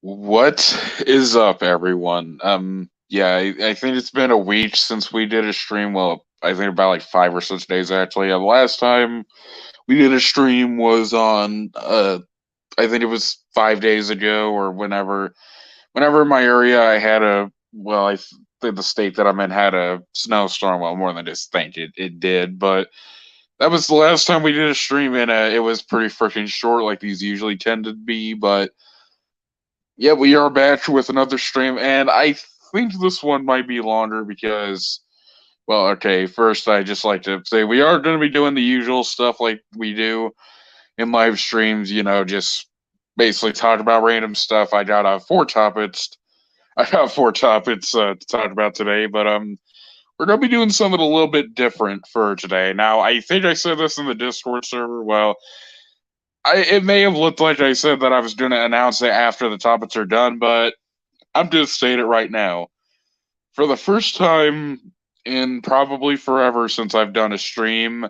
What is up, everyone? Yeah, I think it's been a week since we did a stream. Well, I think about like 5 or 6 days actually. The last time we did a stream was on, I think it was 5 days ago or whenever. Whenever in my area I had I think the state that I'm in had a snowstorm. Well, more than just think it did, but that was the last time we did a stream, and it was pretty freaking short, like these usually tend to be, but. Yeah, we are back with another stream, and I think this one might be longer because, well, okay, first I just like to say we are going to be doing the usual stuff like we do in live streams, just basically talk about random stuff. I got four topics to talk about today, but we're going to be doing something a little bit different for today. Now, I think I said this in the Discord server. Well, it may have looked like I said that I was going to announce it after the topics are done, but I'm just saying it right now. For the first time in probably forever since I've done a stream,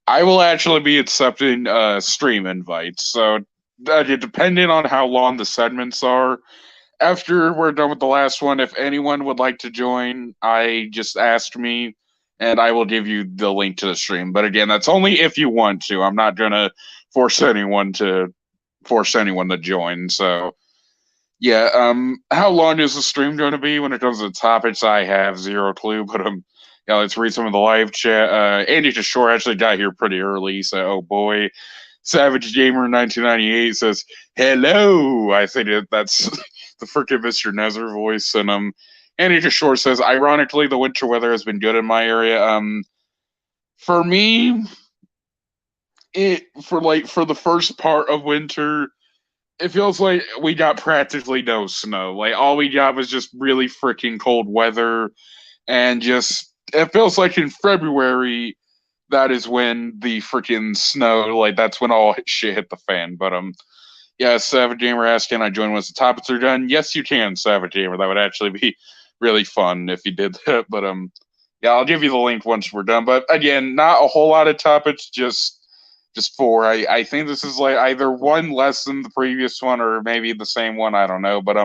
I will actually be accepting stream invites. So, depending on how long the segments are, after we're done with the last one, if anyone would like to join, I just ask me and I will give you the link to the stream. But again, that's only if you want to. I'm not going to force anyone to force anyone to join. So, yeah, how long is the stream going to be when it comes to topics? I have zero clue, but yeah, let's read some of the live chat. Andy Shore actually got here pretty early, so oh boy. Savage Gamer 1998 says hello. I think that's the freaking Mr. Nether voice, and Andy Shore says ironically the winter weather has been good in my area. For me, for the first part of winter it feels like we got practically no snow. Like all we got was just really freaking cold weather, and just it feels like in February that is when the freaking snow. Like that's when all shit hit the fan. But yeah, Savage Gamer asking, I join once the topics are done. Yes, you can, Savage Gamer. That would actually be really fun if you did that. But yeah, I'll give you the link once we're done. But again, not a whole lot of topics, just four. I think this is like either one less than the previous one or maybe the same one. I don't know, but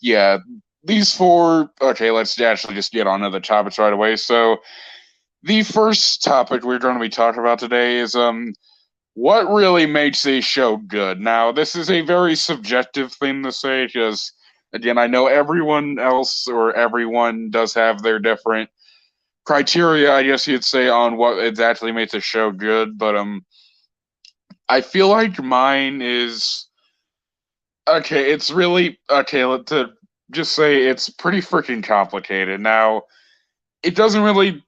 yeah, these four. Okay, let's actually just get on to the topics right away. So the first topic we're going to be talking about today is what really makes a show good. Now, this is a very subjective thing to say because again, I know everyone else or everyone does have their different criteria, I guess you'd say, on what exactly makes a show good, but I feel like mine is okay. It's really okay. To just say it's pretty freaking complicated. Now, it doesn't really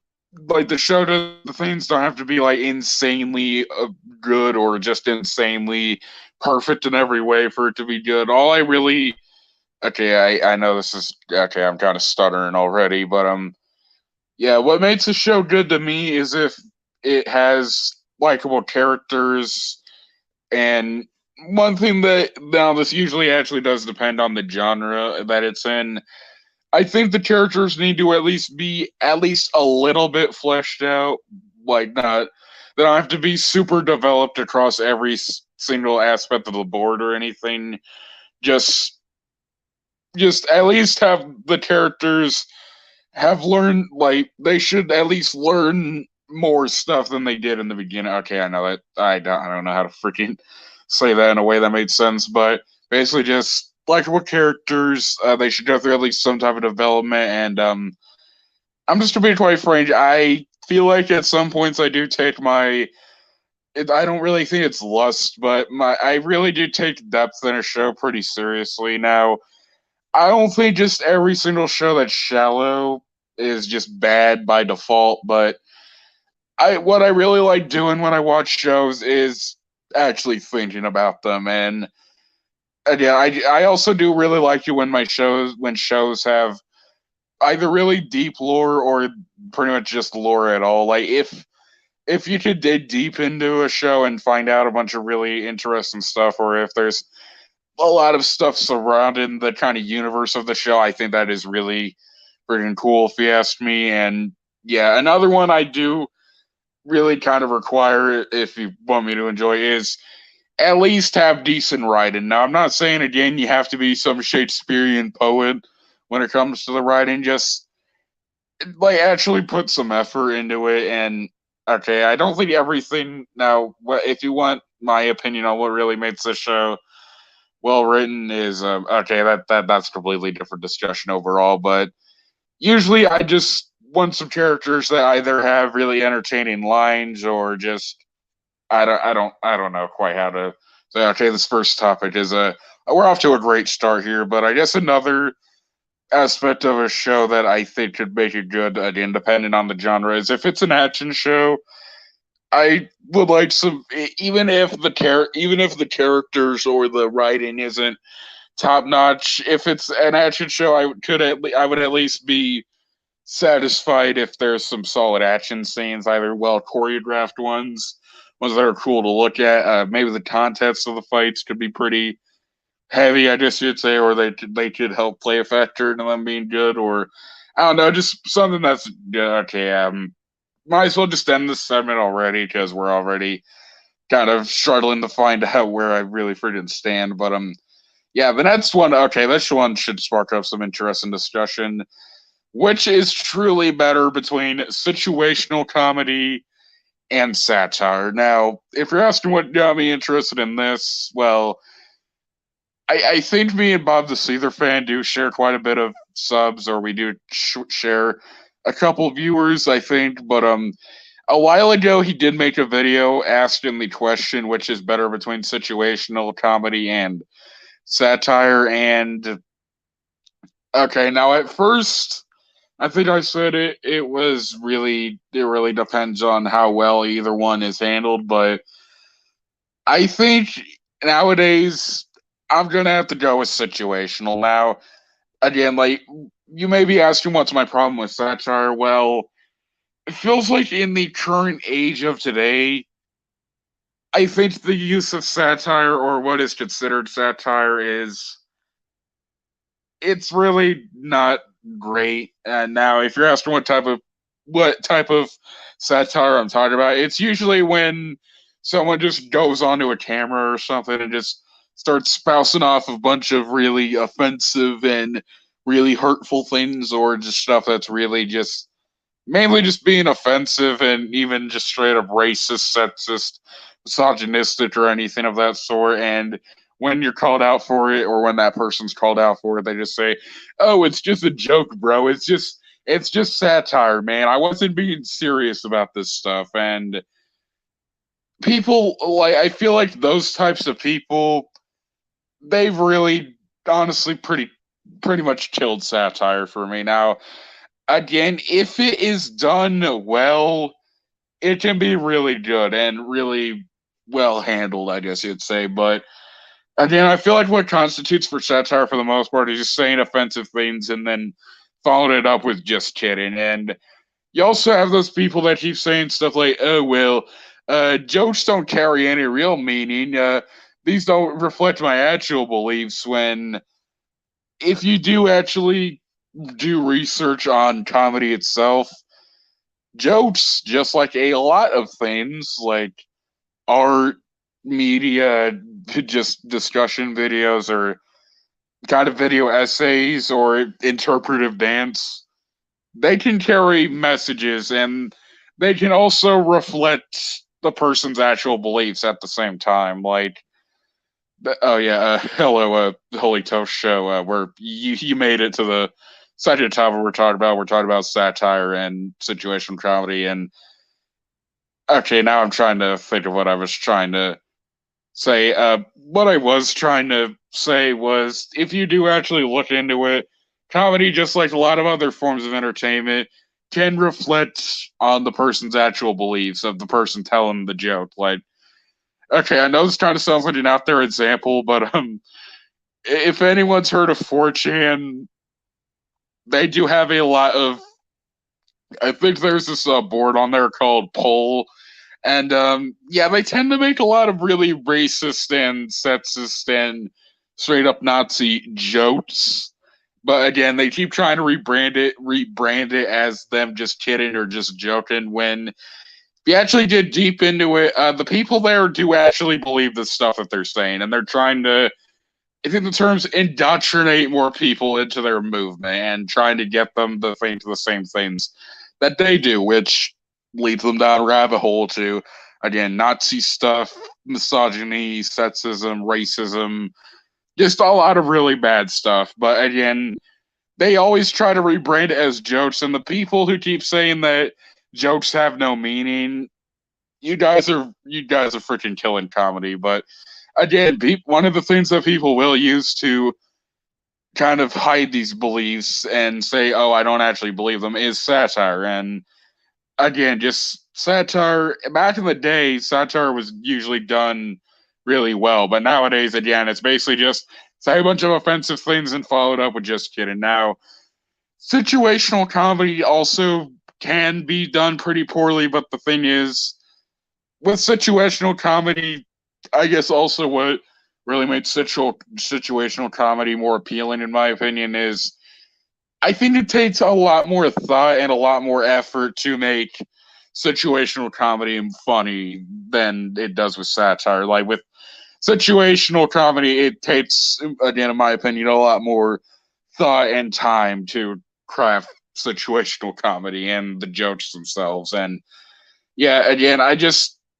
like the show. The things don't have to be like insanely good or just insanely perfect in every way for it to be good. All I really I know this is okay. I'm kind of stuttering already, but yeah. What makes a show good to me is if it has likable characters. And one thing that now this usually actually does depend on the genre that it's in. I think the characters need to at least be at least a little bit fleshed out, like not they don't have to be super developed across every single aspect of the board or anything. Just just at least have the characters have learned like they should at least learn more stuff than they did in the beginning. Okay, I know that I don't know how to freaking say that in a way that made sense, but basically just likable characters. They should go through at least some type of development, and I'm just to be quite frank. I feel like at some points I do take my. I don't really think it's lust, but I really do take depth in a show pretty seriously now. I don't think just every single show that's shallow is just bad by default, but I what I really like doing when I watch shows is actually thinking about them. And yeah, I also do really like it when shows have either really deep lore or pretty much just lore at all. Like if you could dig deep into a show and find out a bunch of really interesting stuff, or if there's a lot of stuff surrounding the kind of universe of the show, I think that is really freaking cool if you ask me. And yeah, another one I do really kind of require if you want me to enjoy is at least have decent writing. Now, I'm not saying, again, you have to be some Shakespearean poet when it comes to the writing. Just, like, actually put some effort into it. And, okay, I don't think everything. Now, if you want my opinion on what really makes this show well written, is okay, that's a completely different discussion overall. But usually I just want some characters that either have really entertaining lines or just I don't know quite how to say. Okay, this first topic is we're off to a great start here, but I guess another aspect of a show that I think could make it good, again, depending on the genre, is if it's an action show. I would like some, even if the characters or the writing isn't top notch. If it's an action show, I would at least be satisfied if there's some solid action scenes, either well choreographed ones that are cool to look at. Maybe the context of the fights could be pretty heavy, I guess you'd say, or they could help play a factor in them being good, or I don't know, just something that's good. Okay. Might as well just end this segment already because we're already kind of struggling to find out where I really freaking stand. But yeah, the next one. Okay, this one should spark up some interesting discussion. Which is truly better between situational comedy and satire? Now, if you're asking what got me interested in this, well, I think me and Bob the Seether fan do share quite a bit of subs, or we do share a couple viewers, I think. But a while ago, he did make a video asking the question, which is better between situational comedy and satire. And okay, now at first, I think I said it really depends on how well either one is handled, but I think nowadays I'm gonna have to go with situational. Now, again, like, you may be asking what's my problem with satire. Well, it feels like in the current age of today, I think the use of satire, or what is considered satire, is it's really not great. And now, if you're asking what type of satire I'm talking about, it's usually when someone just goes onto a camera or something and just starts spousing off a bunch of really offensive and really hurtful things, or just stuff that's really just mainly just being offensive and even just straight up racist, sexist, misogynistic, or anything of that sort. And when you're called out for it, or when that person's called out for it, they just say, "Oh, it's just a joke, bro. It's just satire, man. I wasn't being serious about this stuff." And people, like, I feel like those types of people, they've really honestly pretty much killed satire for me. Now, again, if it is done well, it can be really good and really well handled, I guess you'd say. But again, I feel like what constitutes for satire for the most part is just saying offensive things and then following it up with just kidding. And you also have those people that keep saying stuff like, "Oh well, jokes don't carry any real meaning. These don't reflect my actual beliefs." When if you do actually do research on comedy itself, jokes, just like a lot of things, like art, media, just discussion videos, or kind of video essays, or interpretive dance, they can carry messages, and they can also reflect the person's actual beliefs at the same time. Like, oh yeah, hello, Holy Toast Show. Where you made it to the second topic we're talking about. We're talking about satire and situational comedy. And okay, now I'm trying to think of what I was trying to say. What I was trying to say was, if you do actually look into it, comedy, just like a lot of other forms of entertainment, can reflect on the person's actual beliefs of the person telling the joke. Like, okay, I know this kind of sounds like an out there example, but if anyone's heard of 4chan, they do have a lot of. I think there's this board on there called Poll, and yeah, they tend to make a lot of really racist and sexist and straight up Nazi jokes. But again, they keep trying to rebrand it as them just kidding or just joking, when you actually get deep into it, the people there do actually believe the stuff that they're saying, and they're trying to, I think the terms, indoctrinate more people into their movement and trying to get them to think the same things that they do, which leads them down a rabbit hole to, again, Nazi stuff, misogyny, sexism, racism, just a lot of really bad stuff. But again, they always try to rebrand it as jokes, and the people who keep saying that jokes have no meaning, you guys are freaking killing comedy. But again, one of the things that people will use to kind of hide these beliefs and say, "Oh, I don't actually believe them," is satire. And again, just satire. Back in the day, satire was usually done really well, but nowadays, again, it's basically just say a bunch of offensive things and follow it up with "just kidding." Now, situational comedy also can be done pretty poorly, but the thing is, with situational comedy, I guess also what really makes situational comedy more appealing, in my opinion, is I think it takes a lot more thought and a lot more effort to make situational comedy funny than it does with satire. Like with situational comedy, it takes, again, in my opinion, a lot more thought and time to craft situational comedy and the jokes themselves. And yeah, again,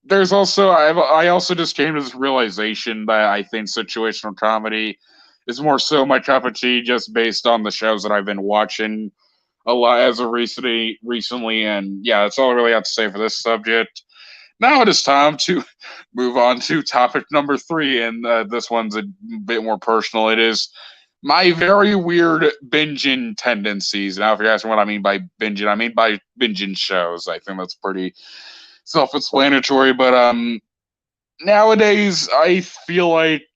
there's also I also just came to this realization that I think situational comedy is more so my cup of tea, just based on the shows that I've been watching a lot as of recently. And yeah, that's all I really have to say for this subject. Now it is time to move on to topic number 3, and this one's a bit more personal. It is my very weird binging tendencies. Now, if you're asking what I mean by binging, I mean by binging shows. I think that's pretty self-explanatory. But nowadays, I feel like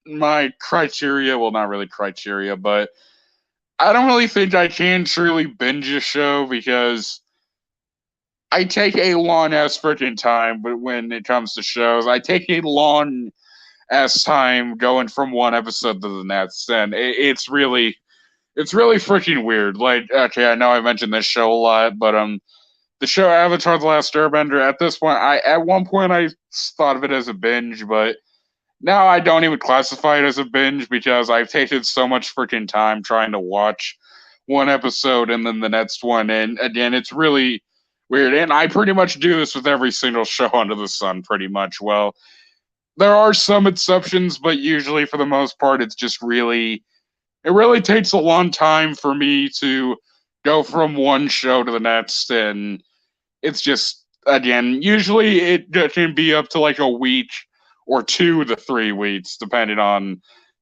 my criteria, well, not really criteria, but I don't really think I can truly binge a show because I take a long ass freaking time. But when it comes to shows, I take a long ass time going from one episode to the next, and it's really freaking weird. Like, okay, I know I mentioned this show a lot, but the show Avatar: The Last Airbender. At this point, at one point I thought of it as a binge, but now I don't even classify it as a binge because I've taken so much freaking time trying to watch one episode and then the next one, and again, it's really weird. And I pretty much do this with every single show under the sun, pretty much. Well, there are some exceptions, but usually for the most part, it really takes a long time for me to go from one show to the next, and it's just, again, usually it can be up to like a week or 2 to 3 weeks, depending on,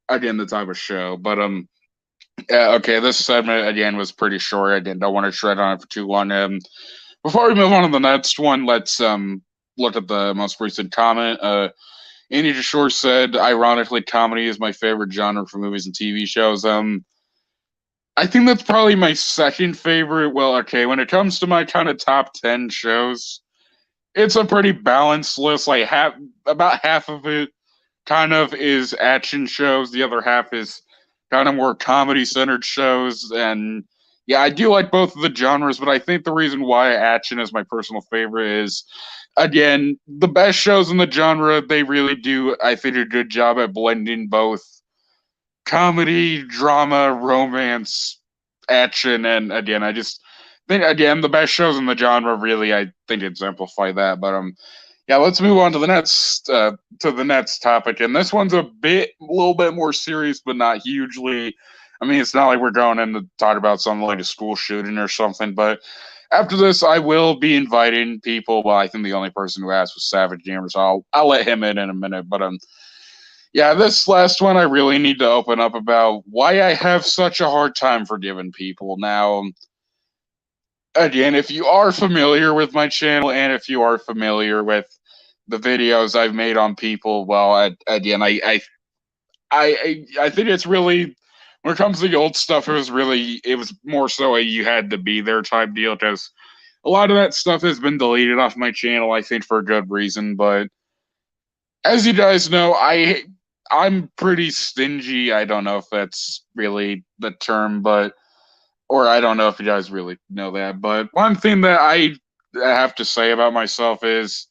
again, the type of show. But yeah, okay, this segment again was pretty short. I don't want to shred on it for too long. Before we move on to the next one, let's look at the most recent comment. Andy Shore said, ironically, comedy is my favorite genre for movies and TV shows. I think that's probably my second favorite. Well, okay, when it comes to my kind of top 10 shows, it's a pretty balanced list. Like about half of it kind of is action shows. The other half is kind of more comedy centered shows. And yeah, I do like both of the genres, but I think the reason why action is my personal favorite is, again, the best shows in the genre, they really do, I think, a good job at blending both comedy, drama, romance, action, and again, I just think, again, the best shows in the genre really, I think, exemplify that. But yeah, let's move on to the next topic, and this one's a little bit more serious, but not hugely. I mean, it's not like we're going in to talk about something like a school shooting or something, but after this, I will be inviting people. Well, I think the only person who asked was Savage Gamer, so I'll let him in a minute. But yeah, this last one I really need to open up about why I have such a hard time forgiving people. Now, again, if you are familiar with my channel and if you are familiar with the videos I've made on people, well, again, I think it's really, when it comes to the old stuff, it was more so a you had to be there type deal, because a lot of that stuff has been deleted off my channel, I think for a good reason. But as you guys know, I'm pretty stingy. I don't know if that's really the term, but or I don't know if you guys really know that. But one thing that I have to say about myself is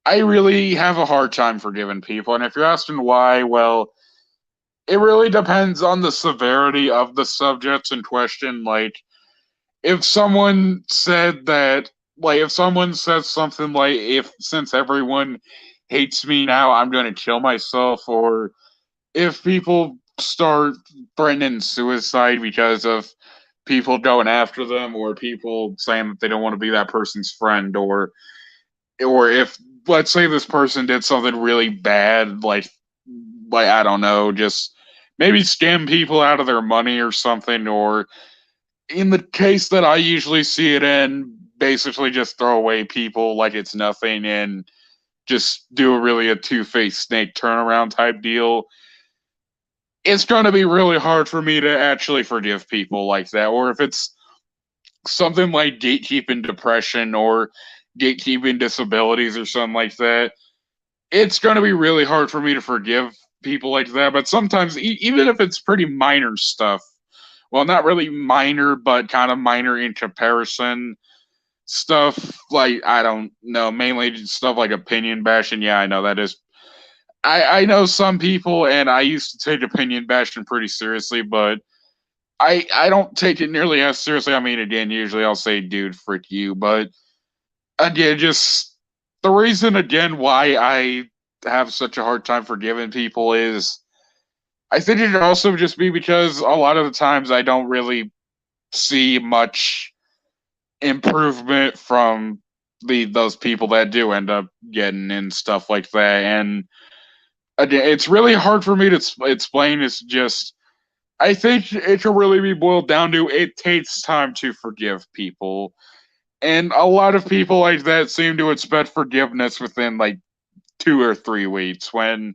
I really have a hard time forgiving people. And if you're asking why, well, it really depends on the severity of the subjects in question. Like, if someone said that, like, if someone says something like, if since everyone hates me now, I'm going to kill myself, or if people start threatening suicide because of people going after them, or people saying that they don't want to be that person's friend, or if, let's say, this person did something really bad, like I don't know, just maybe scam people out of their money or something, or in the case that I usually see it in, basically just throw away people like it's nothing and just do a two-faced snake turnaround type deal. It's going to be really hard for me to actually forgive people like that. Or if it's something like gatekeeping depression or gatekeeping disabilities or something like that, it's going to be really hard for me to forgive people like that. But sometimes, even if it's pretty minor stuff, well, not really minor, but kind of minor in comparison stuff, like, I don't know, mainly stuff like opinion bashing. Yeah, I know that is. I know some people, and I used to take opinion bashing pretty seriously, but I don't take it nearly as seriously. I mean, again, usually I'll say, dude, frick you. But again, just the reason, again, why I have such a hard time forgiving people is I think it could also just be because a lot of the times I don't really see much improvement from those people that do end up getting in stuff like that. And again, it's really hard for me to explain. It's just, I think it can really be boiled down to, it takes time to forgive people. And a lot of people like that seem to expect forgiveness within like 2 or 3 weeks, when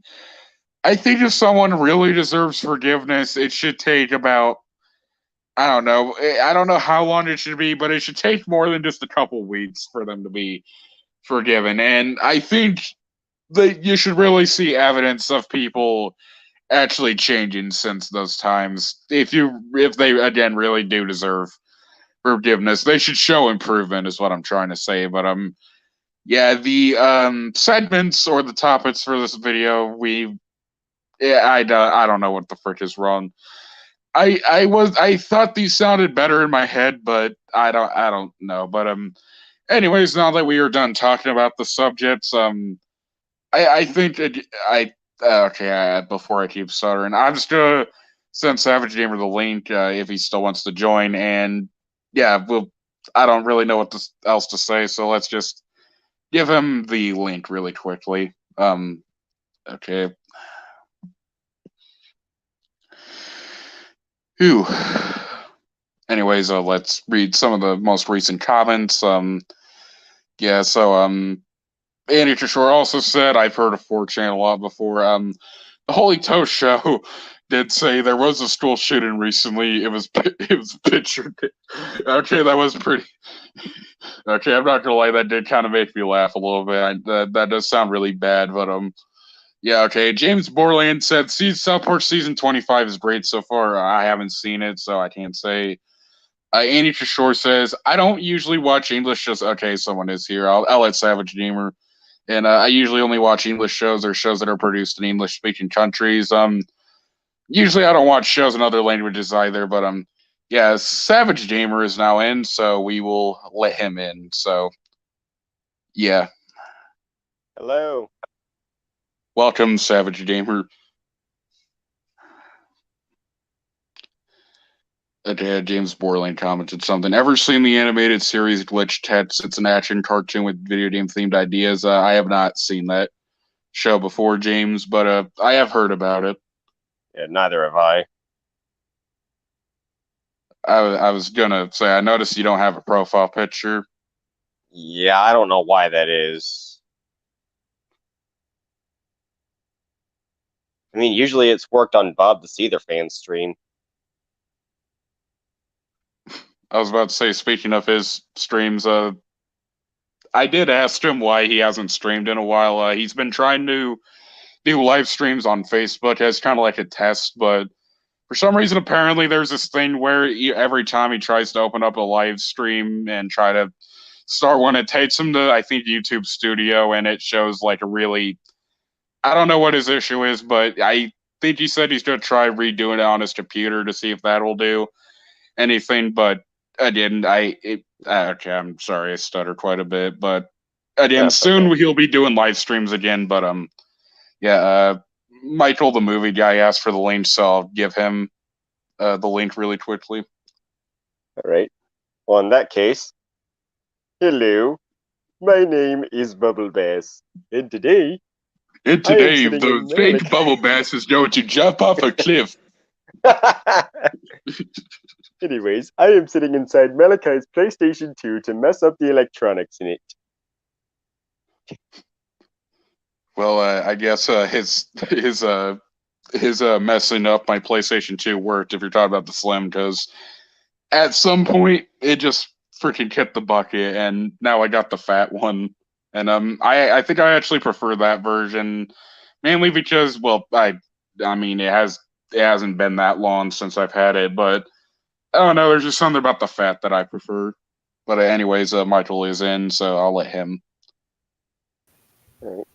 I think if someone really deserves forgiveness, it should take about, I don't know. I don't know how long it should be, but it should take more than just a couple weeks for them to be forgiven. And I think that you should really see evidence of people actually changing since those times. If they, again, really do deserve forgiveness, they should show improvement, is what I'm trying to say. But yeah, the segments or the topics for this video, I don't know what the frick is wrong. I thought these sounded better in my head, but I don't know. But anyways, now that we are done talking about the subjects, I think okay. Before I keep stuttering, I'm just gonna send Savage Gamer the link if he still wants to join. And yeah, I don't really know what else to say, so let's just give him the link really quickly. Okay. Whew. Anyways, let's read some of the most recent comments. Yeah, so Andy Kishore also said, I've heard of 4chan a lot before. The Holy Toast Show did say there was a school shooting recently. It was pictured. Okay, that was pretty. Okay, I'm not gonna lie, that did kind of make me laugh a little bit. That does sound really bad, but yeah, okay. James Borland said, "See, South Park season 25 is great so far. I haven't seen it, so I can't say." Andy Kishore says, "I don't usually watch English shows." Okay, someone is here. I'll let Savage Gamer. And I usually only watch English shows or shows that are produced in English-speaking countries. Usually I don't watch shows in other languages either. But yeah, Savage Gamer is now in, so we will let him in. So, yeah. Hello. Welcome, Savage Gamer. James Borland commented something. Ever seen the animated series Glitch Tets? It's an action cartoon with video game themed ideas. I have not seen that show before, James, but I have heard about it. Yeah, neither have I. I was gonna say, I noticed you don't have a profile picture. Yeah, I don't know why that is. I mean, usually it's worked on Bob the Seether fan stream. I was about to say, speaking of his streams, I did ask him why he hasn't streamed in a while. He's been trying to do live streams on Facebook as kind of like a test, but for some reason, apparently there's this thing where every time he tries to open up a live stream and try to start one. It takes him to, I think, YouTube Studio, and it shows like a really, I don't know what his issue is, but I think he said he's going to try redoing it on his computer to see if that'll do anything. But again, okay, I'm sorry, I stuttered quite a bit, but again, That's soon okay. he'll be doing live streams again. But yeah, Michael, the movie guy, asked for the link, so I'll give him the link really quickly. All right. Well, in that case, hello. My name is Bubble Bass, and today And I am today, sitting the in fake bubble bass is going to jump off a cliff. Anyways, I am sitting inside Malachi's PlayStation 2 to mess up the electronics in it. Well, I guess his messing up my PlayStation 2 worked. If you're talking about the Slim, because at some point it just freaking hit the bucket, and now I got the fat one, and I think I actually prefer that version, mainly because, well, I mean it hasn't been that long since I've had it, but I don't know. There's just something about the fat that I prefer. But anyways, Michael is in, so I'll let him. All right.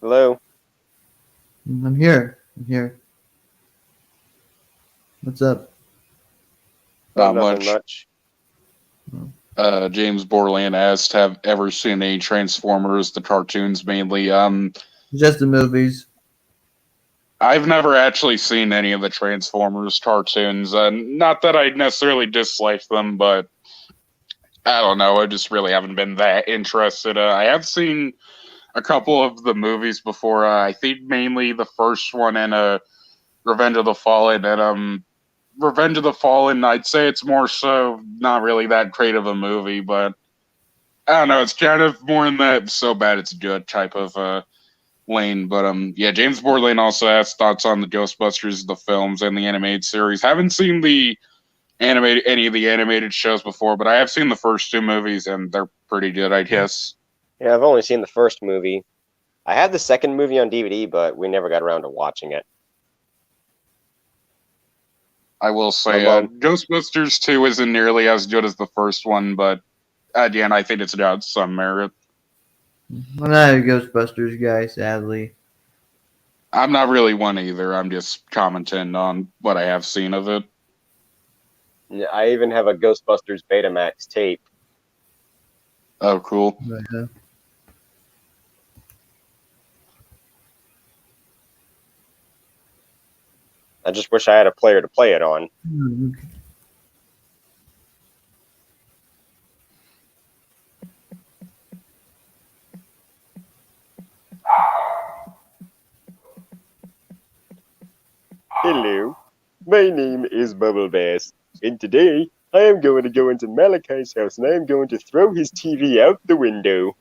Hello. I'm here. What's up? Not Nothing much. Oh. James Borland asked, "Have ever seen any Transformers, the cartoons mainly?" Just the movies. I've never actually seen any of the Transformers cartoons. Not that I necessarily dislike them, but I don't know. I just really haven't been that interested. I have seen a couple of the movies before. I think mainly the first one and Revenge of the Fallen. And Revenge of the Fallen, I'd say it's more so not really that great of a movie, but I don't know. It's kind of more in that so bad it's good type of lane. But yeah, James Borland also has thoughts on the Ghostbusters, the films, and the animated series. Haven't seen any of the animated shows before, but I have seen the first two movies, and they're pretty good, I guess. Yeah, I've only seen the first movie. I had the second movie on DVD, but we never got around to watching it. I will say, My mom. Ghostbusters 2 isn't nearly as good as the first one, but again, I think it's got some merit. I'm not a Ghostbusters guy, sadly. I'm not really one either. I'm just commenting on what I have seen of it. Yeah, I even have a Ghostbusters Betamax tape. Oh, cool. But, I just wish I had a player to play it on. okay. Hello, my name is Bubble Bass, and today I am going to go into Malachi's house and I am going to throw his TV out the window.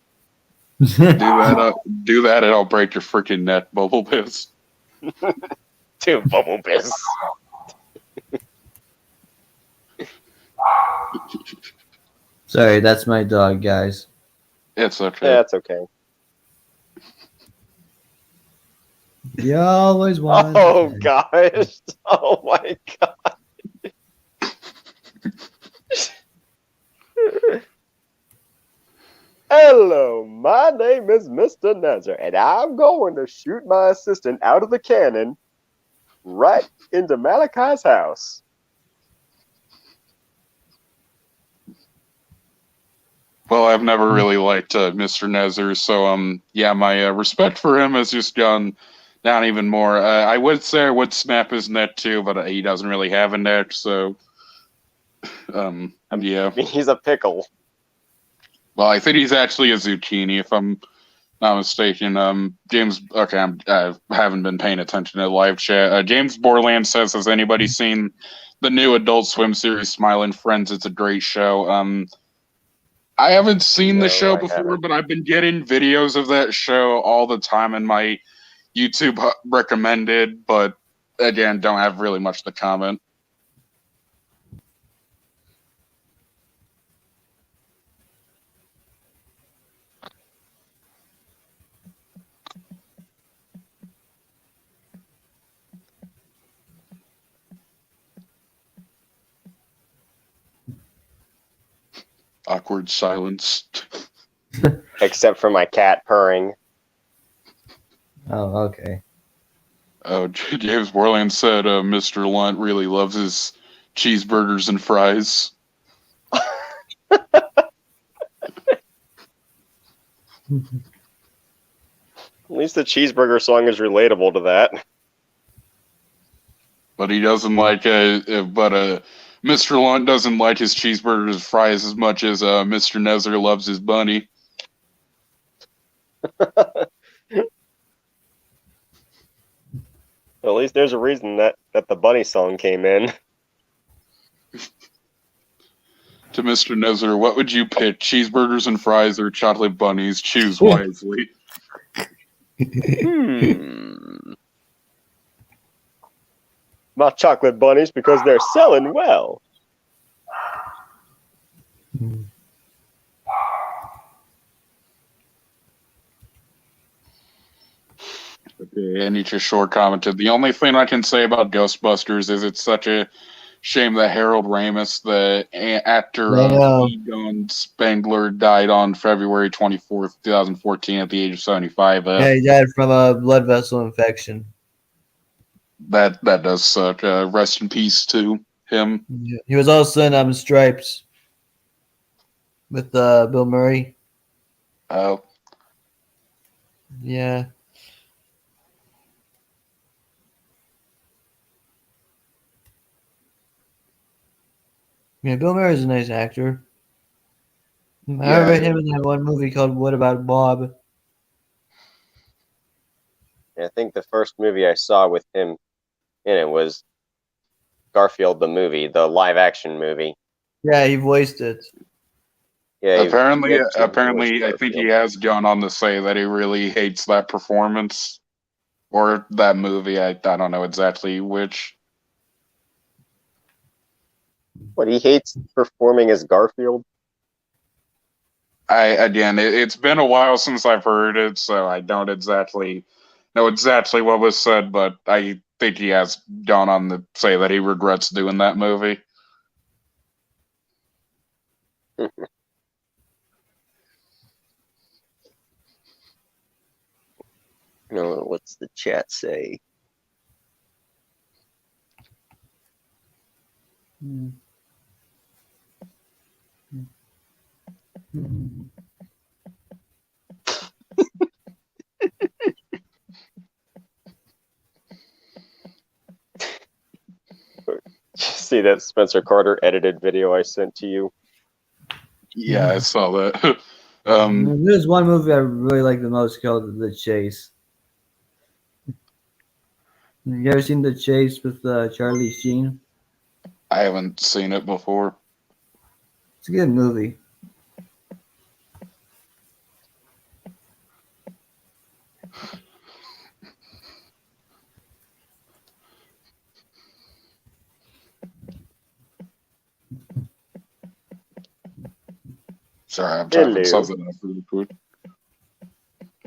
Do that, and I'll break your freaking neck, Bubble Piss. To Bubble Bass. Sorry, that's my dog, guys. It's okay. Yeah, that's okay. You always want. Oh gosh! Oh my god! Hello, my name is Mr. Nazar, and I'm going to shoot my assistant out of the cannon right into Malachi's house. Well, I've never really liked Mr. Nezzer, so yeah, my respect for him has just gone down even more. I would say I would snap his neck too, but he doesn't really have a neck, so yeah. I mean, he's a pickle. Well, I think he's actually a zucchini, if I'm not mistaken. James, okay, I haven't been paying attention to live chat. James Borland says, "Has anybody seen the new Adult Swim series, Smiling Friends? It's a great show." I haven't seen the show before, but I've been getting videos of that show all the time in my YouTube recommended, but again, don't have really much to comment. Awkward silence. Except for my cat purring. Oh, okay. Oh, James Borland said Mr. Lunt really loves his cheeseburgers and fries. At least the cheeseburger song is relatable to that. But he doesn't like Mr. Lunt doesn't like his cheeseburgers and fries as much as Mr. Nezzer loves his bunny. At least there's a reason that the bunny song came in. To Mr. Nezzer, what would you pick, cheeseburgers and fries or chocolate bunnies? Choose wisely. My chocolate bunnies because they're selling well. Okay, and he just short commented, the only thing I can say about Ghostbusters is it's such a shame that Harold Ramis, the actor of Egon Spengler, died on February 24th, 2014 at the age of 75. Yeah, he died from a blood vessel infection. That does suck. Rest in peace to him. Yeah. He was also in Stripes with Bill Murray. Oh. Yeah. Yeah, Bill Murray's a nice actor. I remember him in that one movie called What About Bob? I think the first movie I saw with him in it was Garfield the movie, the live-action movie. Yeah, he voiced it. Yeah, apparently, I think he has gone on to say that he really hates that performance or that movie. I don't know exactly which. What, he hates performing as Garfield? It's been a while since I've heard it, so I don't exactly know exactly what was said, but I think he has gone on to say that he regrets doing that movie. No, what's the chat say? See that Spencer Carter edited video I sent to you? Yeah, I saw that. There's one movie I really like the most called The Chase. You ever seen The Chase with Charlie Sheen? I haven't seen it before. It's a good movie. Sorry, I'm typing something up really quick.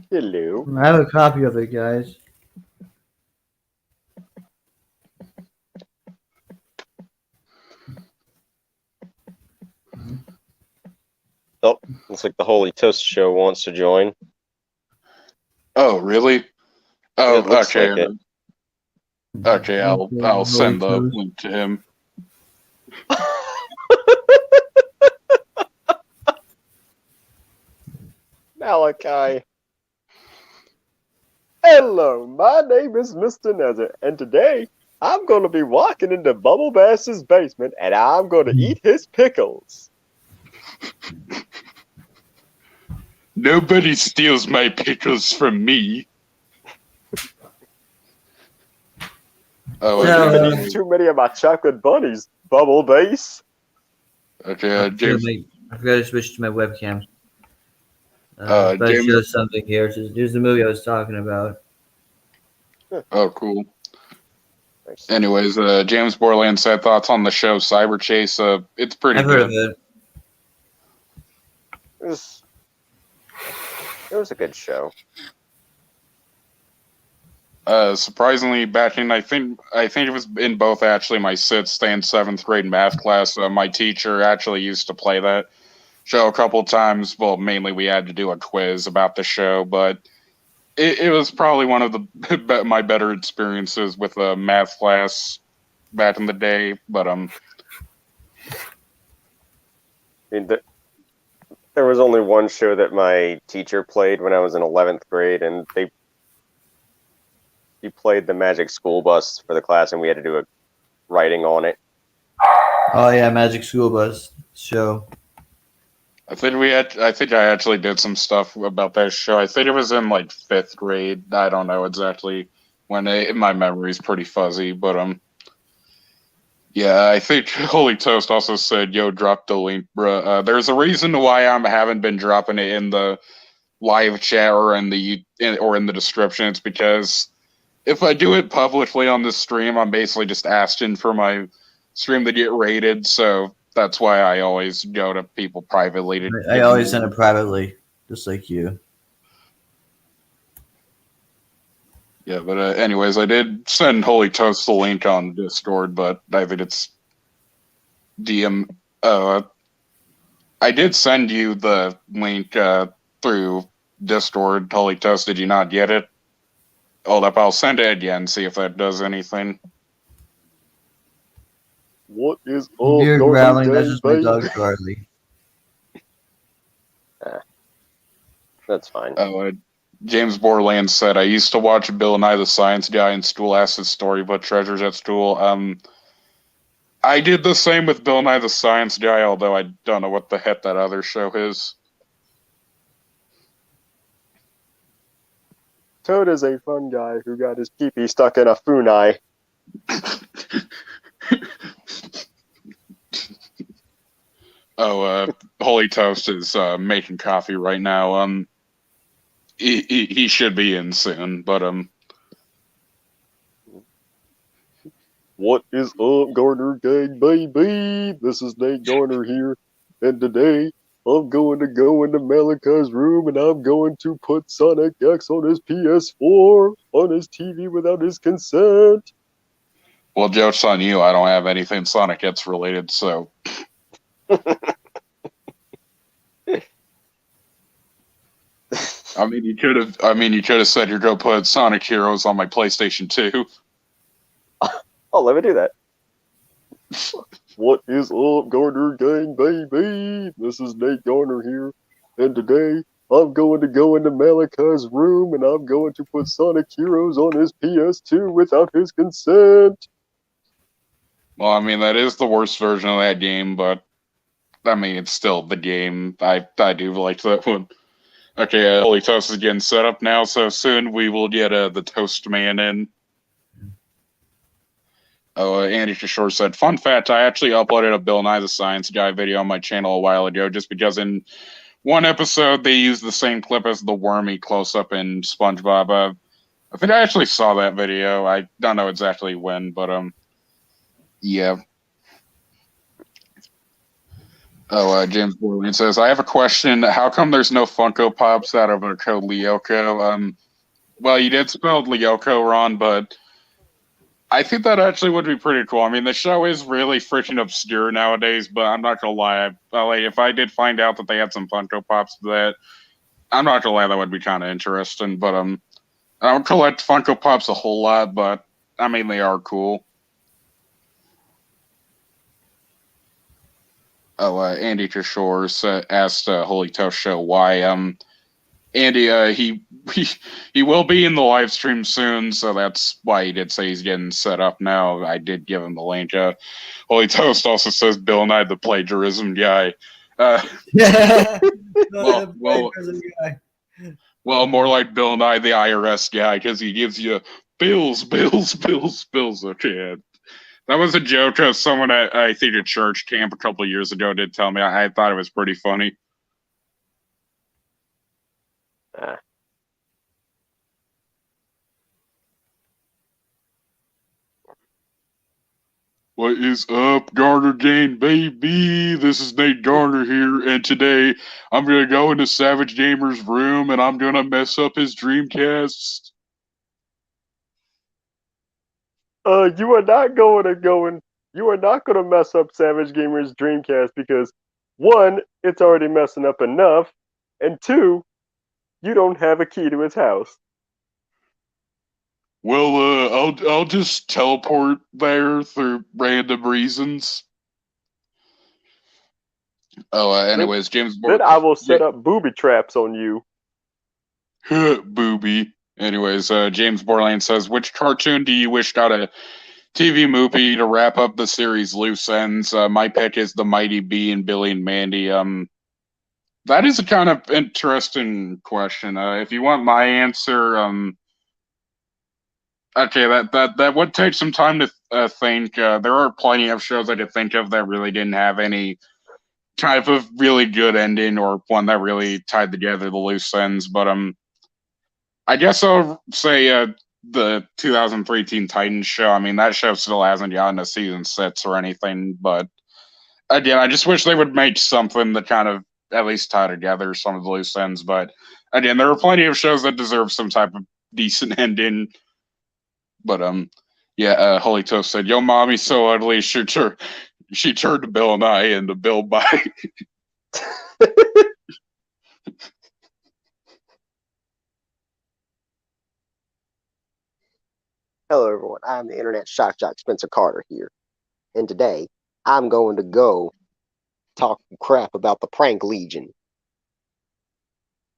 Hello. I have a copy of it, guys. Oh, looks like the Holy Toast Show wants to join. Oh, really? Oh, okay. Like okay, I'll send the link to him. Malachi. Hello, my name is Mr. Nezzer, and today I'm going to be walking into Bubble Bass's basement, and I'm going to eat his pickles. Nobody steals my pickles from me. Oh, too many of my chocolate bunnies, Bubble Bass. Okay, James. I forgot to switch to my webcam. But it shows something here. Here's the movie I was talking about. Oh, cool. Nice. Anyways, James Borland said thoughts on the show Cyber Chase. It's pretty good. I've heard of it. It was a good show. Surprisingly, back in I think it was in both actually my 6th and 7th grade math class. My teacher actually used to play that. show a couple times. Well, mainly we had to do a quiz about the show, but it was probably one of the my better experiences with a math class back in the day. But I mean, there was only one show that my teacher played when I was in 11th grade, and he played the Magic School Bus for the class, and we had to do a writing on it. Oh yeah, Magic School Bus show. I think I actually did some stuff about that show. I think it was in like 5th grade. I don't know exactly when. My memory's pretty fuzzy, but yeah, I think Holy Toast also said, "Yo, drop the link, bruh." There's a reason why I haven't been dropping it in the live chat or in the description. It's because if I do it publicly on this stream, I'm basically just asking for my stream to get rated. So that's why I always go to people privately to. I always send it privately, just like you. Yeah, but anyways, I did send Holy Toast the link on Discord, but I think it's DM. I did send you the link through Discord. Holy Toast, did you not get it? Hold up, I'll send it again, see if that does anything. What is You're Garden growling. That's Gang, just my baby? dog Charlie. That's fine. James Borland said, "I used to watch Bill Nye the Science Guy in school, acid story, but treasures at school." I did the same with Bill Nye the Science Guy, although I don't know what the heck that other show is. Toad is a fun guy who got his pee-pee stuck in a funai. Holy Toast is making coffee right now. He should be in soon, but What is up, Garner Gang, baby? This is Nate Garner here, and today I'm going to go into Malachi's room and I'm going to put Sonic X on his PS4 on his TV without his consent. well, joke's on you. I don't have anything Sonic X related, so. I mean, you could have said you're gonna put Sonic Heroes on my PlayStation 2. Oh, let me do that. What is up, Garner Gang, baby? This is Nate Garner here, and today I'm going to go into Malachi's room and I'm going to put Sonic Heroes on his PS2 without his consent. Well, I mean, that is the worst version of that game, but I mean, it's still the game. I do like that one. Okay, Holy Toast is getting set up now, so soon we will get the Toast Man in. Andy Kishore said, "Fun fact, I actually uploaded a Bill Nye the Science Guy video on my channel a while ago just because in one episode they used the same clip as the wormy close-up in SpongeBob. I think I actually saw that video. I don't know exactly when, but yeah." James Borland says, "I have a question. How come there's no Funko Pops out of a code Lyoko?" Well, you did spell Lyoko wrong, but I think that actually would be pretty cool. I mean, the show is really freaking obscure nowadays, but I'm not gonna lie. If I did find out that they had some Funko Pops that, I'm not gonna lie, that would be kind of interesting. But I don't collect Funko Pops a whole lot, but I mean, they are cool. Andy Kishore asked Holy Toast Show why. Andy, he will be in the live stream soon, so that's why he did say he's getting set up now. I did give him the link. Holy Toast also says Bill Nye the plagiarism guy. Well, more like Bill Nye the IRS guy because he gives you bills. Okay. That was a joke. Someone at, I think, at church camp a couple of years ago did tell me. I thought it was pretty funny. What is up, Garner Gang, baby? This is Nate Garner here, and today I'm going to go into Savage Gamer's room and I'm going to mess up his Dreamcast. You are not going to mess up Savage Gamer's Dreamcast because one, it's already messing up enough, and two, you don't have a key to his house. Well, I'll just teleport there through random reasons. Oh, anyways, James Then I will set up booby traps on you. Booby. Anyways, James Borland says, which cartoon do you wish got a TV movie to wrap up the series loose ends? My pick is The Mighty Bee and Billy and Mandy. That is a kind of interesting question. If you want my answer, okay, that would take some time to think. There are plenty of shows I could think of that really didn't have any type of really good ending or one that really tied together the loose ends. But I guess I'll say the 2003 Teen Titans show. I mean, that show still hasn't gotten a season 6 or anything. But again, I just wish they would make something that kind of at least tie together some of the loose ends. But again, there are plenty of shows that deserve some type of decent ending. But yeah, Holy Toast said, "Yo, mommy's so ugly, she turned Bill and I into Bill by." Hello, everyone. I'm the Internet Shock Jock Spencer Carter here, and today I'm going to go talk crap about the Prank Legion.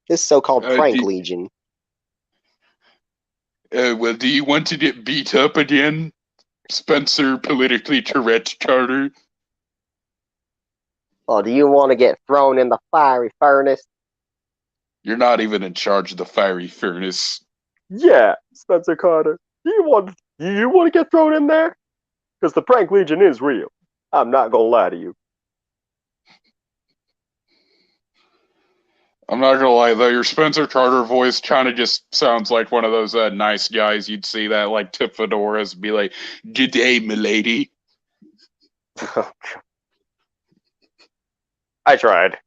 This so-called Prank Legion. Well, do you want to get beat up again, Spencer politically correct Carter? Oh, do you want to get thrown in the fiery furnace? You're not even in charge of the fiery furnace. Yeah, Spencer Carter. Do you want to get thrown in there? Because the Prank Legion is real. I'm not gonna lie to you. I'm not gonna lie though, your Spencer Carter voice kind of just sounds like one of those nice guys you'd see that like tip fedoras, be like, "Good day, milady." I tried.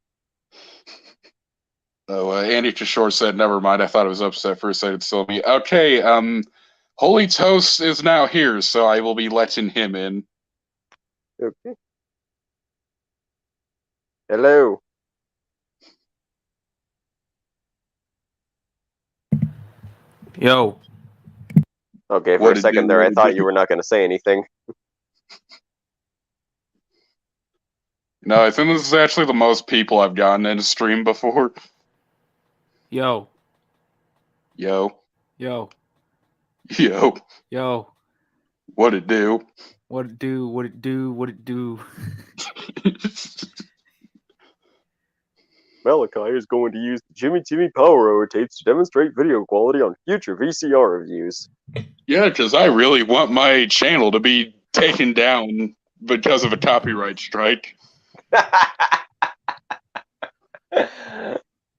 Oh, Andy Kishore said, "Never mind. I thought I was upset for a second. It's still me." Okay, Holy Toast is now here, so I will be letting him in. Okay. Hello. Yo. Okay, for a second there, I thought you were not going to say anything. No, I think this is actually the most people I've gotten in a stream before. Yo. Yo. Yo. Yo. Yo. What it do? What it do? What it do? What it do? Malachi is going to use the Jimmy Power Hour tapes to demonstrate video quality on future VCR reviews. Yeah, because I really want my channel to be taken down because of a copyright strike.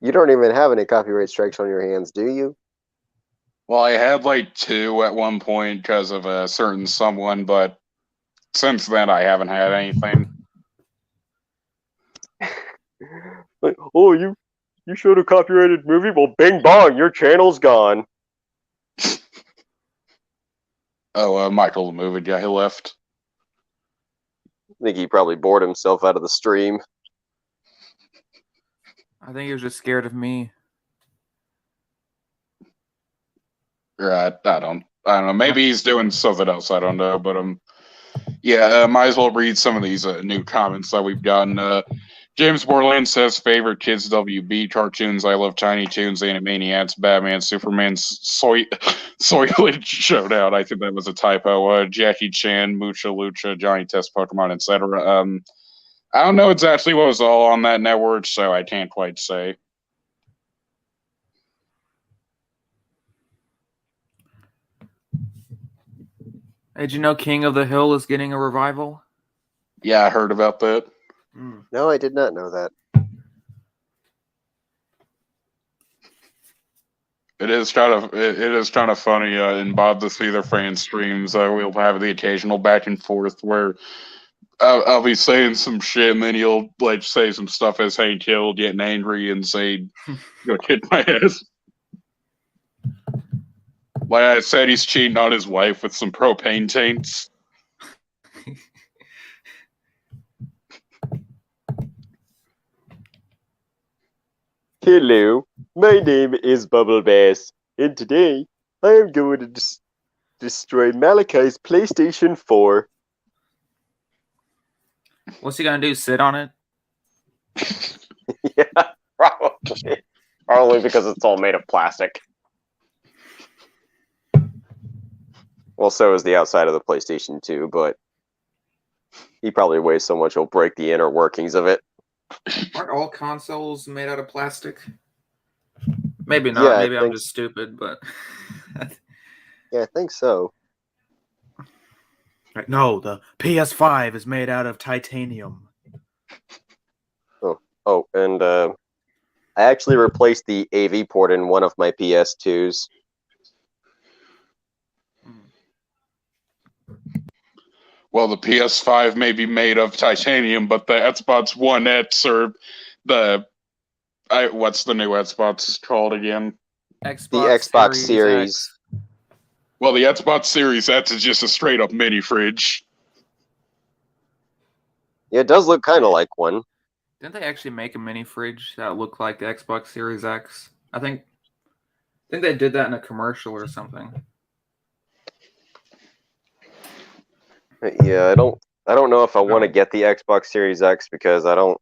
You don't even have any copyright strikes on your hands, do you? Well, I had like 2 at one point because of a certain someone, but since then I haven't had anything. Like, oh, you showed a copyrighted movie? Well, bing bong, your channel's gone. Oh, Michael, the movie guy, he left. I think he probably bored himself out of the stream. I think he was just scared of me. Right, I don't know. Maybe he's doing something else. I don't know, but yeah. Might as well read some of these new comments that we've gotten. James Borland says favorite kids WB cartoons. I love Tiny Toons, Animaniacs, Batman, Superman, Soylent Showdown. I think that was a typo. Jackie Chan, Mucha Lucha, Johnny Test, Pokemon, etc. I don't know exactly what was all on that network, so I can't quite say. Did you know King of the Hill is getting a revival? Yeah, I heard about that. No, I did not know that. It is kind of funny in Bob the Seether fan streams. We'll have the occasional back and forth where I'll be saying some shit and then he'll like say some stuff as "Hey, kill," getting angry and say, "Go kick my ass." Like I said, he's cheating on his wife with some propane tanks. Hello, my name is Bubble Bass, and today I am going to destroy Malachi's PlayStation 4. What's he gonna do? Sit on it? Yeah, probably. Probably because it's all made of plastic. Well, so is the outside of the PlayStation 2, but he probably weighs so much he'll break the inner workings of it. Aren't all consoles made out of plastic? Maybe not. Yeah, Maybe I'm just stupid, but yeah, I think so. no, the PS5 is made out of titanium. Oh, and I actually replaced the AV port in one of my PS2s. Well, the PS5 may be made of titanium, but the Xbox One X or the what's the new Xbox called again? The Xbox Series. X. Well, the Xbox Series X is just a straight up mini fridge. Yeah, it does look kind of like one. Didn't they actually make a mini fridge that looked like the Xbox Series X? I think they did that in a commercial or something. Yeah, I don't know if I want to get the Xbox Series X because I don't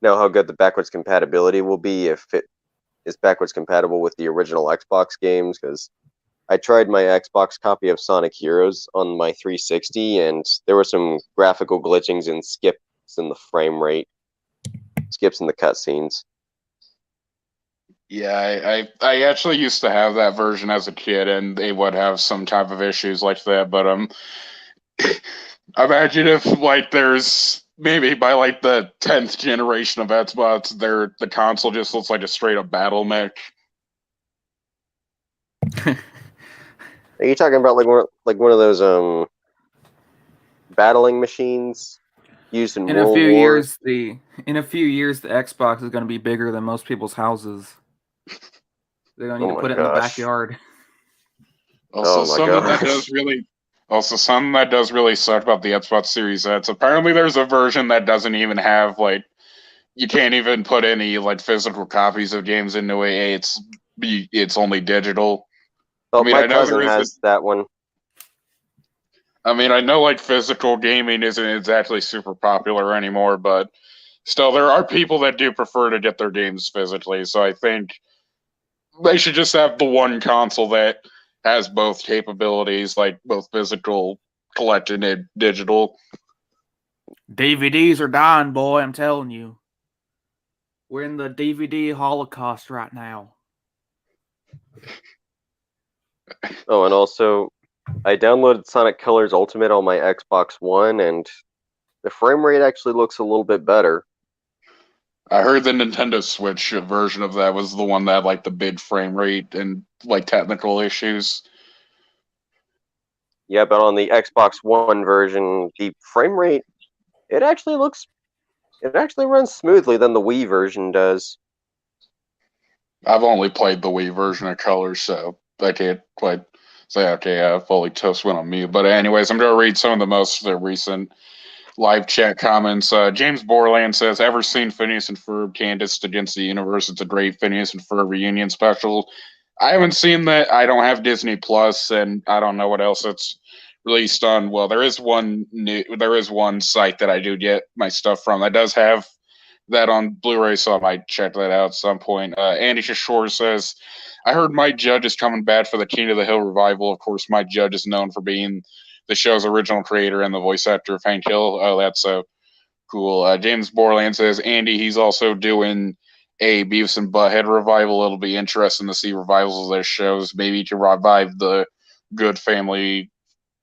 know how good the backwards compatibility will be if it is backwards compatible with the original Xbox games, because I tried my Xbox copy of Sonic Heroes on my 360 and there were some graphical glitchings and skips in the frame rate. Skips in the cutscenes. Yeah, I actually used to have that version as a kid, and they would have some type of issues like that. But imagine if like there's maybe by like the 10th generation of Xbox, the console just looks like a straight up battle mech. Are you talking about like one of those battling machines used in World War? In a few years, the Xbox is going to be bigger than most people's houses. They're going to need to put it in the backyard. Also, something that does really suck about the Xbox Series X. Apparently, there's a version that doesn't even have like you can't even put any like physical copies of games into it. It's only digital. Oh, my cousin has that one. I mean, I know like physical gaming isn't exactly super popular anymore, but still, there are people that do prefer to get their games physically. So I think they should just have the one console that has both capabilities, like both physical, collected, and digital. DVDs are dying, boy. I'm telling you. We're in the DVD holocaust right now. Oh, and also, I downloaded Sonic Colors Ultimate on my Xbox One, and the frame rate actually looks a little bit better. I heard the Nintendo Switch version of that was the one that had like the big frame rate and like technical issues. Yeah, but on the Xbox One version, the frame rate, it actually runs smoothly than the Wii version does. I've only played the Wii version of Colors, so I can't quite say, okay, fully toast went on me. But anyways, I'm going to read some of the most recent live chat comments. James Borland says, ever seen Phineas and Ferb Candace Against the Universe? It's a great Phineas and Ferb reunion special. I haven't seen that. I don't have Disney Plus, and I don't know what else it's released on. Well, there is one site that I do get my stuff from that does have that on Blu-ray, so I might check that out at some point. Andy Shore says, I heard Mike Judge is coming back for the King of the Hill revival. Of course, Mike Judge is known for being the show's original creator and the voice actor of Hank Hill. Oh, that's so cool. James Borland says, Andy, he's also doing a Beavis and Butthead revival. It'll be interesting to see revivals of those shows, maybe to revive the Good Family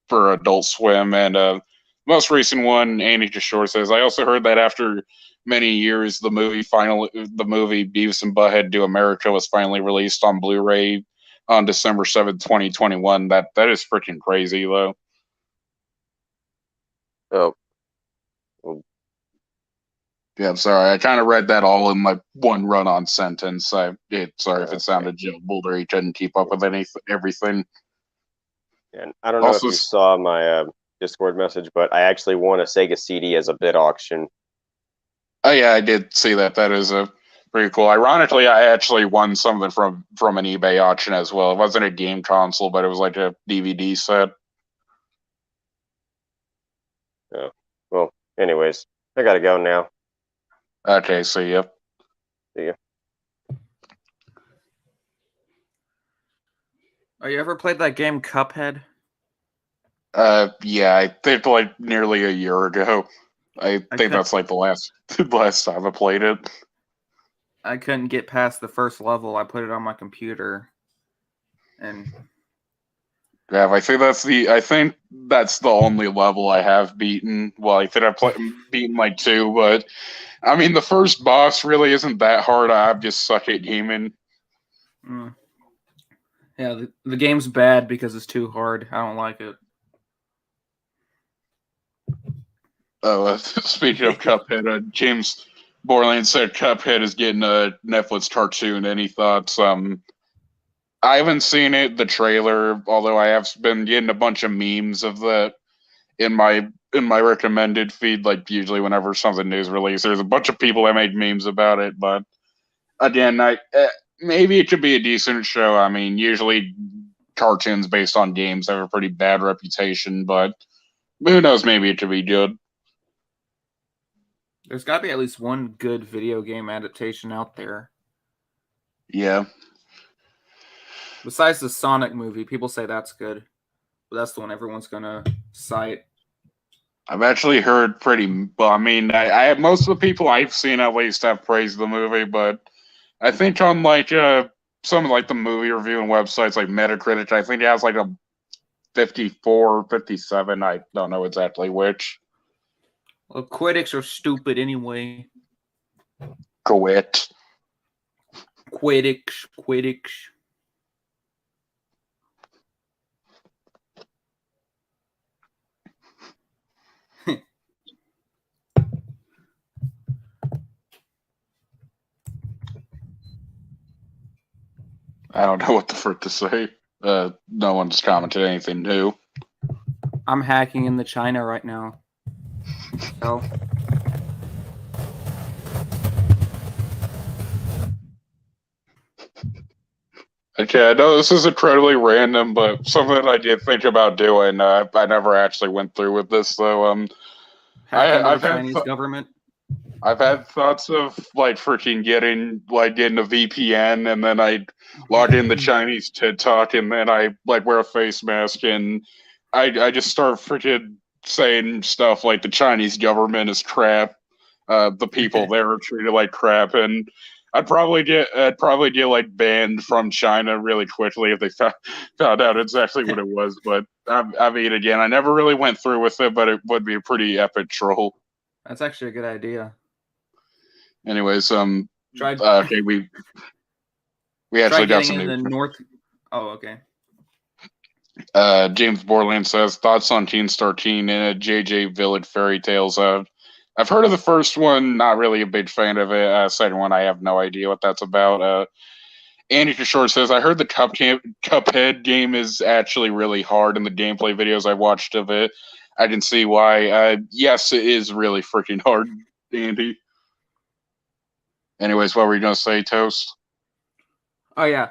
for Adult Swim. And most recent one, Andy Shore says, I also heard that after many years, the movie Beavis and Butthead Do America was finally released on Blu-ray on December 7th, 2021. That is freaking crazy, though. Oh. Yeah, I'm sorry. I kind of read that all in like one run-on sentence. Sorry if it sounded jumbled or you couldn't keep up with everything. And I don't know if you saw my Discord message, but I actually won a Sega CD as a bid auction. Oh yeah, I did see that. That is a pretty cool. Ironically, I actually won something from an eBay auction as well. It wasn't a game console, but it was like a DVD set. Yeah. Well, anyways, I gotta go now. Okay, see ya. See ya. Oh, you ever played that game Cuphead? Yeah, I think like nearly a year ago. I think that's like the last time I played it. I couldn't get past the first level. I put it on my computer, and Yeah, I think that's the only level I have beaten. Well, I think I've beaten like 2, but I mean the first boss really isn't that hard. I just suck at gaming. Yeah, the game's bad because it's too hard. I don't like it. Oh, speaking of Cuphead, James Borland said Cuphead is getting a Netflix cartoon. Any thoughts? I haven't seen it, the trailer, although I have been getting a bunch of memes of that in my recommended feed. Like usually, whenever something new is released, there's a bunch of people that make memes about it. But again, maybe it could be a decent show. I mean, usually cartoons based on games have a pretty bad reputation, but who knows? Maybe it could be good. There's got to be at least one good video game adaptation out there. Yeah. Besides the Sonic movie, people say that's good, but that's the one everyone's gonna cite. I've actually heard pretty well. I mean, I most of the people I've seen at least have praised the movie, but I think on like some of like the movie reviewing websites like Metacritic, I think it has like a 54, 57. I don't know exactly which. Well, critics are stupid anyway. Quit. Critics. I don't know what the frick to say. No one's commented anything new. I'm hacking into China right now. So. Okay, I know this is incredibly random, but something I did think about doing. I never actually went through with this, though. I've had Chinese government. I've had thoughts of like freaking getting a VPN, and then I log in the Chinese TikTok, and then I like wear a face mask, and I just start freaking saying stuff like the Chinese government is crap, the people there are treated like crap, and I'd probably get like banned from China really quickly if they found out exactly what it was. But I mean, again, I never really went through with it, but it would be a pretty epic troll. That's actually a good idea. Anyways, okay, we actually got some in the north. Oh, okay. James Borland says thoughts on Teen Star Teen and JJ Village Fairy Tales. I've heard of the first one, not really a big fan of it. Second one, I have no idea what that's about. Andy Kishore says, I heard the Cuphead game is actually really hard in the gameplay videos I watched of it. I can see why. Yes, it is really freaking hard, Andy. Anyways, what were you going to say, Toast? Oh, yeah.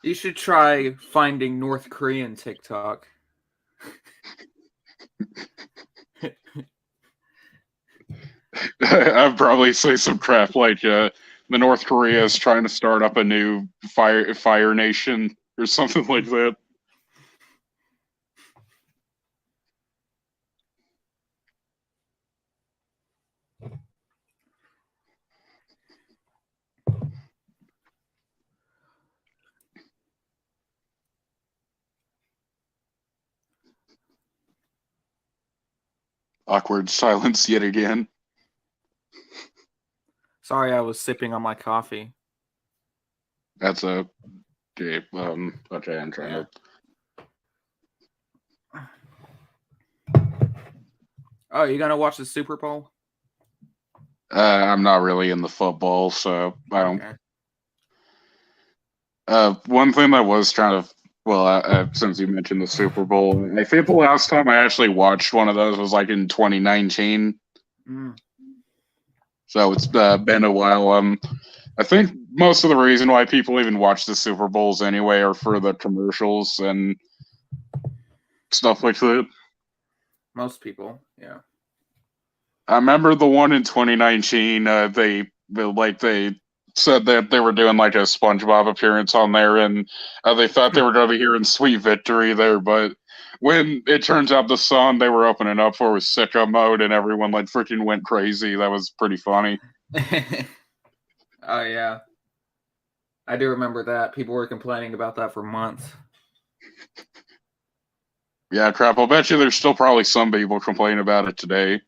You should try finding North Korean TikTok. I'd probably say some crap like the North Korea is trying to start up a new fire nation or something like that. Awkward silence yet again. Sorry, I was sipping on my coffee. That's a okay. Okay, I'm trying to. Oh, you gonna watch the Super Bowl? I'm not really in the football, so I don't. Okay. One thing I was trying to. Well, since you mentioned the Super Bowl, I think the last time I actually watched one of those was like in 2019. So it's been a while. I think most of the reason why people even watch the Super Bowls anyway are for the commercials and stuff like that. Most people, yeah. I remember the one in 2019. They said that they were doing like a SpongeBob appearance on there, and they thought they were going to be hearing "Sweet Victory" there, but when it turns out the song they were opening up for was "Sicko Mode," and everyone like freaking went crazy. That was pretty funny. Oh yeah, I do remember that. People were complaining about that for months. Yeah, crap. I'll bet you there's still probably some people complaining about it today.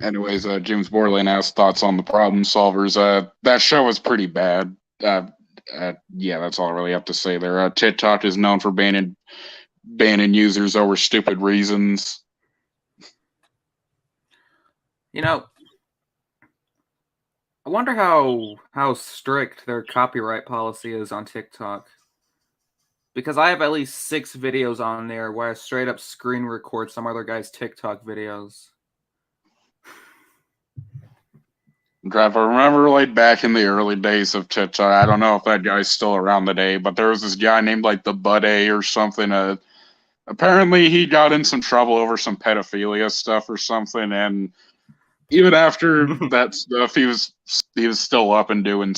Anyways, James Borland asked thoughts on the Problem Solvers. That show was pretty bad. Yeah, that's all I really have to say there. TikTok is known for banning users over stupid reasons. You know, I wonder how strict their copyright policy is on TikTok. Because I have at least 6 videos on there where I straight up screen record some other guy's TikTok videos. Drive. I remember like back in the early days of TikTok. I don't know if that guy's still around today, but there was this guy named like the Buddy or something. Apparently he got in some trouble over some pedophilia stuff or something, and even after that stuff, he was still up and doing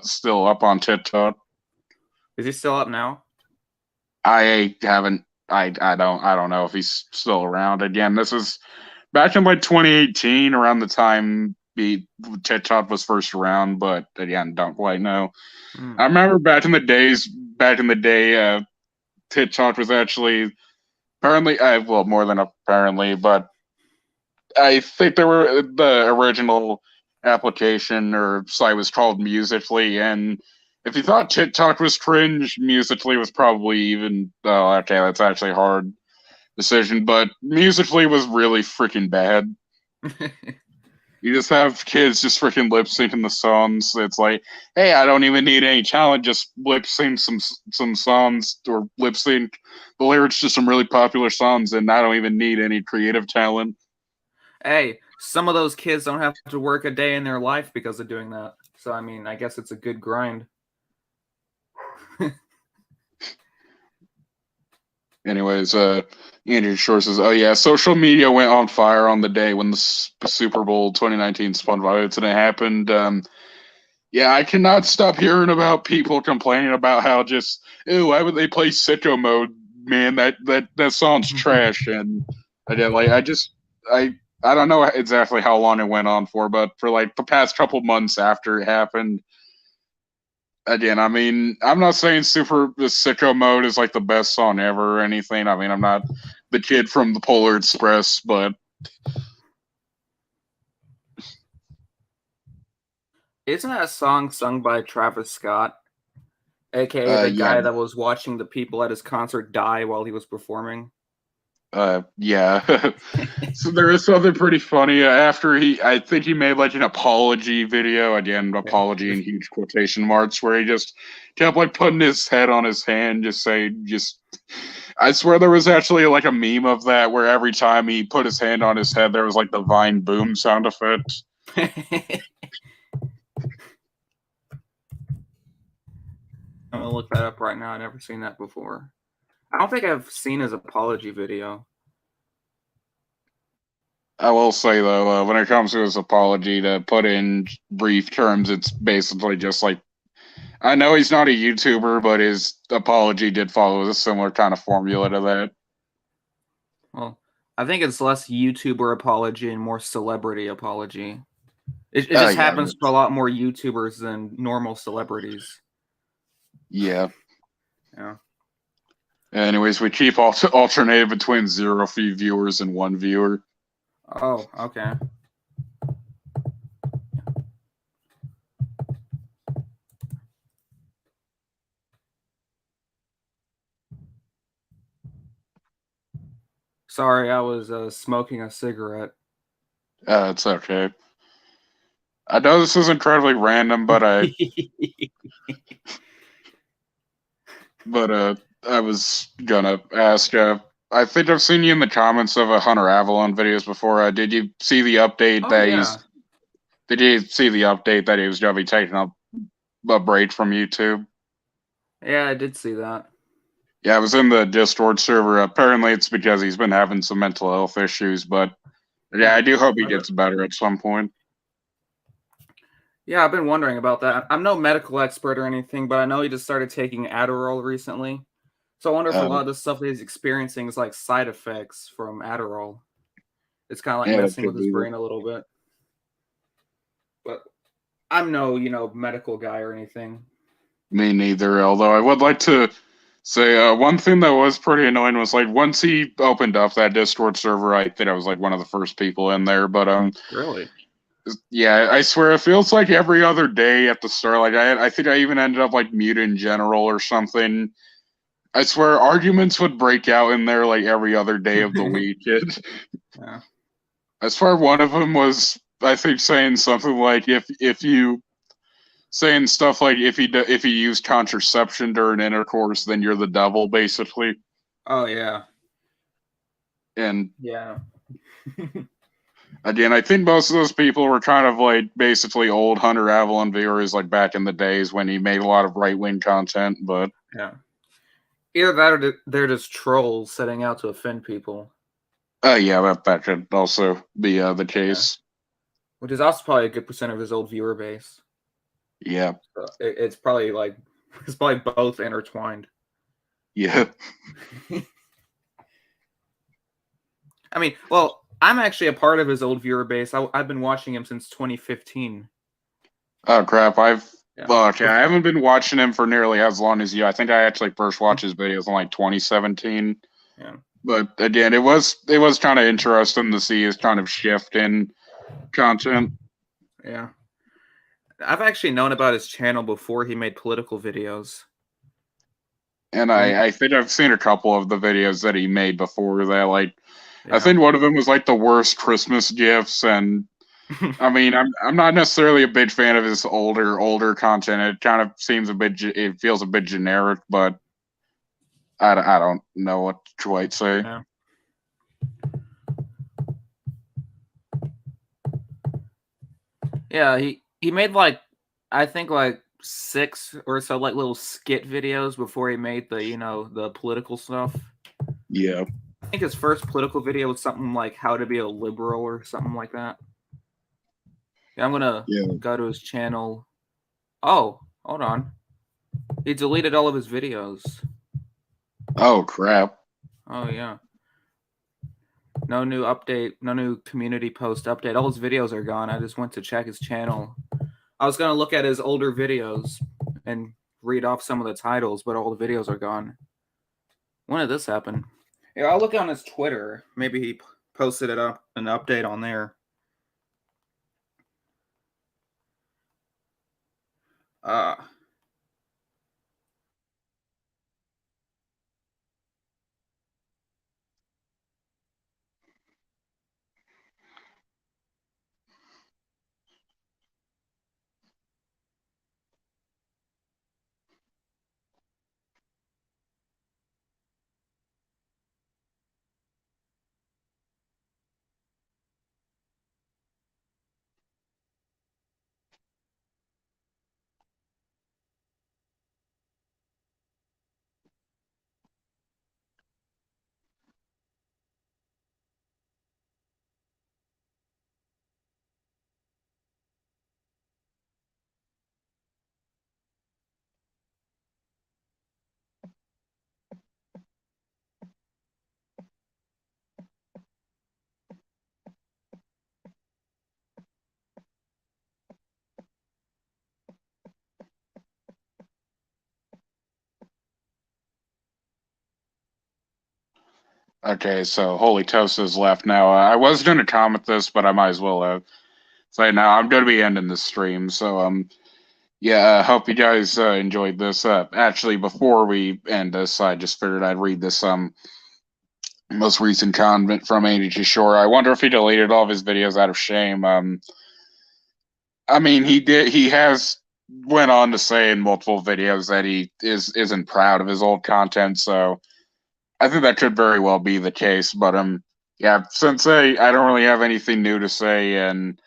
still up on TikTok. Is he still up now? I haven't. I don't know if he's still around. Again, this is back in like 2018, around the time TikTok was first around. But again, don't quite know. I remember back in the day, TikTok was actually apparently, well, more than apparently, but I think the original application or site was called Musically, and if you thought TikTok was cringe, Musically was probably even. Oh, okay, that's actually a hard decision, but Musically was really freaking bad. You just have kids just freaking lip syncing the songs. It's like, hey, I don't even need any talent. Just lip sync some songs or lip sync the lyrics to some really popular songs, and I don't even need any creative talent. Hey, some of those kids don't have to work a day in their life because of doing that. So I mean, I guess it's a good grind. Anyways, Andrew Shore says, "Oh yeah, social media went on fire on the day when the Super Bowl 2019 SpongeBob incident happened. Yeah, I cannot stop hearing about people complaining about how just, ew, why would they play Sicko Mode? Man, that song's trash." And I don't know exactly how long it went on for, but for like the past couple months after it happened. Again, I mean, I'm not saying the Sicko Mode is like the best song ever or anything. I mean, I'm not the kid from the Polar Express, but Isn't that a song sung by Travis Scott? AKA the guy that was watching the people at his concert die while he was performing? Yeah. So there is something pretty funny. After I think he made like an apology video, again, apology in huge quotation marks, where he just kept like putting his head on his hand, I swear there was actually like a meme of that where every time he put his hand on his head, there was like the Vine boom sound effect. I'm gonna look that up right now. I've never seen that before. I don't think I've seen his apology video. I will say though, when it comes to his apology, to put in brief terms, it's basically just like, I know he's not a YouTuber, but his apology did follow a similar kind of formula to that. Well, I think it's less YouTuber apology and more celebrity apology. It just happens to a lot more YouTubers than normal celebrities. Yeah. Yeah. Anyways, we keep alternating between 0 viewers and 1 viewer. Oh, okay. Sorry, I was smoking a cigarette. It's okay. I know this is incredibly random, but I was gonna ask, I think I've seen you in the comments of Hunter Avalon videos before. Did you see the update Oh, that yeah. Did you see the update that he was going to be taking a break from YouTube? Yeah, I did see that. Yeah, I was in the Discord server. Apparently, it's because he's been having some mental health issues, but yeah, I do hope he gets better at some point. Yeah, I've been wondering about that. I'm no medical expert or anything, but I know he just started taking Adderall recently. So I wonder if a lot of the stuff that he's experiencing is like side effects from Adderall. It's kind of like Yeah, that messing with could his be brain a little bit. But I'm no, medical guy or anything. Me neither. Although I would like to say one thing that was pretty annoying was like once he opened up that Discord server, I think I was like one of the first people in there. But Really? yeah, I swear it feels like every other day at the start. Like I think I even ended up like mute in general or something. I swear arguments would break out in there like every other day of the week. Yeah. I swear one of them was I think saying something like if you saying stuff like if you use contraception during intercourse, then you're the devil, basically. Oh yeah. And Yeah. again, I think most of those people were kind of like basically old Hunter Avalon viewers, like back in the days when he made a lot of right wing content. But Yeah. Either that or they're just trolls setting out to offend people. yeah, that could also be the case. Yeah. Which is also probably a good percent of his old viewer base. Yeah. So it's probably both intertwined. Yeah. I mean, well, I'm actually a part of his old viewer base. I've been watching him since 2015. Oh crap! Yeah. Okay, I haven't been watching him for nearly as long as you. I think I actually first watched his videos in like 2017. Yeah. But again, it was kind of interesting to see his kind of shift in content. Yeah. I've actually known about his channel before he made political videos. And I think I've seen a couple of the videos that he made before that. Like, Yeah. I think one of them was like the worst Christmas gifts, and I mean, I'm not necessarily a big fan of his older content. It kind of seems it feels a bit generic, but I don't know what to quite say. Yeah. Yeah, he made like I think like 6 or so like little skit videos before he made the political stuff. Yeah. I think his first political video was something like how to be a liberal or something like that. Yeah, I'm gonna go to his channel. Oh, hold on. He deleted all of his videos. Oh crap. Oh yeah. No new update, no new community post update. All his videos are gone. I just went to check his channel. I was gonna look at his older videos and read off some of the titles, but all the videos are gone. When did this happen? Yeah, I'll look on his Twitter. Maybe he posted an update on there. Okay, so Holy Toast is left now. I was going to comment this, but I might as well say now I'm going to be ending the stream. So yeah, I hope you guys enjoyed this. Actually, before we end this, I just figured I'd read this most recent comment from Andy Shore. I wonder if he deleted all of his videos out of shame. I mean, he did. He has went on to say in multiple videos that he isn't proud of his old content. So I think that could very well be the case, but yeah, since I don't really have anything new to say, and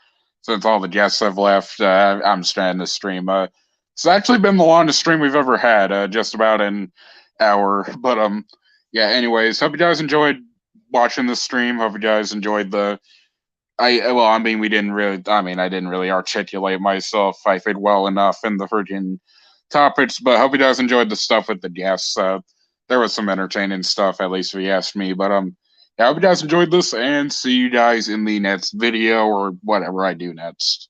since all the guests have left, I'm starting to stream. It's actually been the longest stream we've ever had, just about an hour. But yeah. Anyways, hope you guys enjoyed watching this stream. Hope you guys enjoyed the. I mean, we didn't really. I mean, I didn't really articulate myself, I think, well enough in the freaking topics. But hope you guys enjoyed the stuff with the guests. There was some entertaining stuff, at least if you asked me. But yeah, I hope you guys enjoyed this, and see you guys in the next video or whatever I do next.